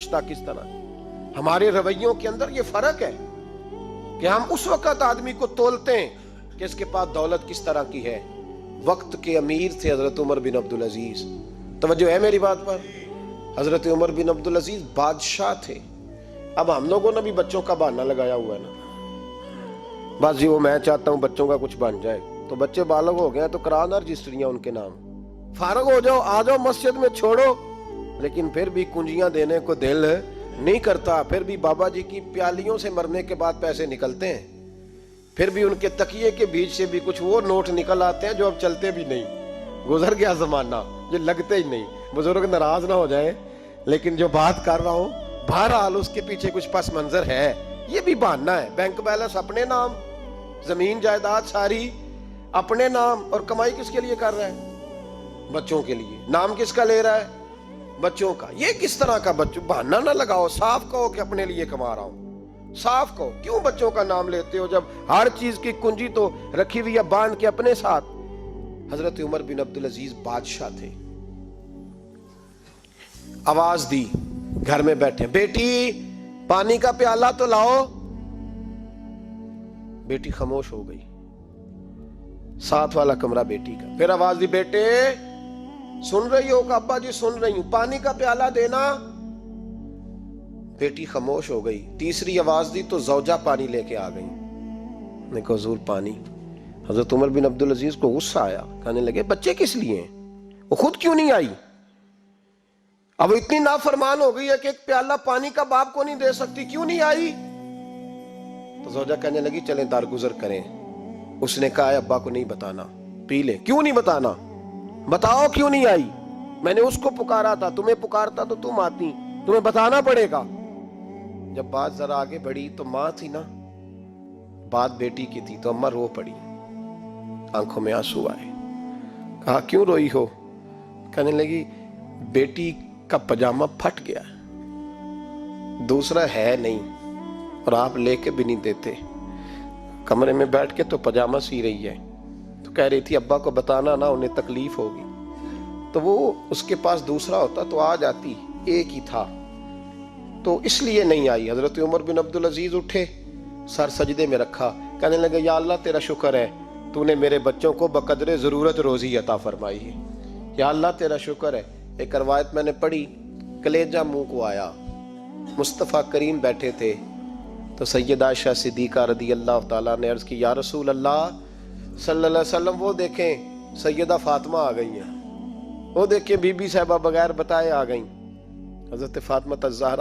رشتہ کس طرح. ہمارے رویوں کے اندر یہ فرق ہے کہ ہم اس وقت آدمی کو تولتے ہیں کہ اس کے پاس دولت کس طرح کی ہے. وقت کے امیر تھے حضرت عمر بن عبدالعزیز. توجہ ہے میری بات پر؟ حضرت عمر بن عبدالعزیز بادشاہ تھے. اب ہم لوگوں نے بھی بچوں کا بہانہ لگایا ہوا ہے نا، بس جی وہ میں چاہتا ہوں بچوں کا کچھ بن جائے. تو بچے بالغ ہو گئے تو کرانا رجسٹریاں ان کے نام، فارغ ہو جاؤ، آ جاؤ مسجد میں چھوڑو. لیکن پھر بھی کنجیاں دینے کو دل نہیں کرتا. پھر بھی بابا جی کی پیالیوں سے مرنے کے بعد پیسے نکلتے ہیں. پھر بھی ان کے تکیے کے بیچ سے بھی کچھ وہ نوٹ نکل آتے ہیں جو اب چلتے بھی نہیں. گزر گیا زمانہ، یہ لگتے ہی نہیں. بزرگ ناراض نہ ہو جائیں، لیکن جو بات کر رہا ہوں بہرحال اس کے پیچھے کچھ پس منظر ہے. یہ بھی بہانہ ہے. بینک بیلنس اپنے نام، زمین جائیداد ساری اپنے نام، اور کمائی کس کے لیے کر رہا ہے؟ بچوں کے لیے. نام کس کا لے رہا ہے؟ بچوں کا. یہ کس طرح کا بچوں؟ بہانہ نہ لگاؤ، صاف کہو کہ اپنے لیے کما رہا ہوں. صاف کہو. کیوں بچوں کا نام لیتے ہو جب ہر چیز کی کنجی تو رکھی ہوئی ہے باندھ کے اپنے ساتھ؟ حضرت عمر بن عبدالعزیز بادشاہ تھے. آواز دی، گھر میں بیٹھے، بیٹی پانی کا پیالہ تو لاؤ. بیٹی خاموش ہو گئی. ساتھ والا کمرہ بیٹی کا. پھر آواز دی، بیٹے سن رہی ہو؟ کہ ابا جی سن رہی ہوں. پانی کا پیالہ دینا. بیٹی خاموش ہو گئی. تیسری آواز دی تو زوجہ پانی لے کے آ گئی. میں کہا حضور پانی. حضرت عمر بن عبدالعزیز کو غصہ آیا. کہنے لگے بچے کس لیے ہیں؟ وہ خود کیوں نہیں آئی؟ اب اتنی نافرمان ہو گئی ہے کہ ایک پیالہ پانی کا باپ کو نہیں دے سکتی، کیوں نہیں آئی؟ تو زوجہ کہنے لگی چلیں درگزر کریں. اس نے کہا ابا کو نہیں بتانا، پی لے. کیوں نہیں بتانا؟ بتاؤ کیوں نہیں آئی؟ میں نے اس کو پکارا تھا، تمہیں پکارتا تو تم آتی، تمہیں بتانا پڑے گا. جب بات ذرا آگے بڑھی تو ماں تھی نا، بات بیٹی کی تھی، تو اماں رو پڑی، آنکھوں میں آنسو آئے. کہا کیوں روئی ہو؟ کہنے لگی بیٹی کا پجامہ پھٹ گیا، دوسرا ہے نہیں، اور آپ لے کے بھی نہیں دیتے. کمرے میں بیٹھ کے تو پجامہ سی رہی ہے. تو کہہ رہی تھی ابا کو بتانا نا، انہیں تکلیف ہوگی. تو وہ اس کے پاس دوسرا ہوتا تو آ جاتی، ایک ہی تھا، تو اس لیے نہیں آئی. حضرت عمر بن عبدالعزیز اٹھے، سر سجدے میں رکھا، کہنے لگے یا اللہ تیرا شکر ہے تو نے میرے بچوں کو بقدر ضرورت روزی عطا فرمائی ہے. یا اللہ تیرا شکر ہے. ایک روایت میں نے پڑھی، کلیجہ منہ کو آیا. مصطفیٰ کریم بیٹھے تھے تو سیدہ عائشہ صدیقہ رضی اللہ تعالیٰ نے عرض کی یا رسول اللہ صلی اللہ علیہ وسلم وہ دیکھیں سیدہ فاطمہ آ گئی ہیں، وہ دیکھیں بی بی صاحبہ بغیر بتائے آ گئیں. حضرت فاطمہ الزہرا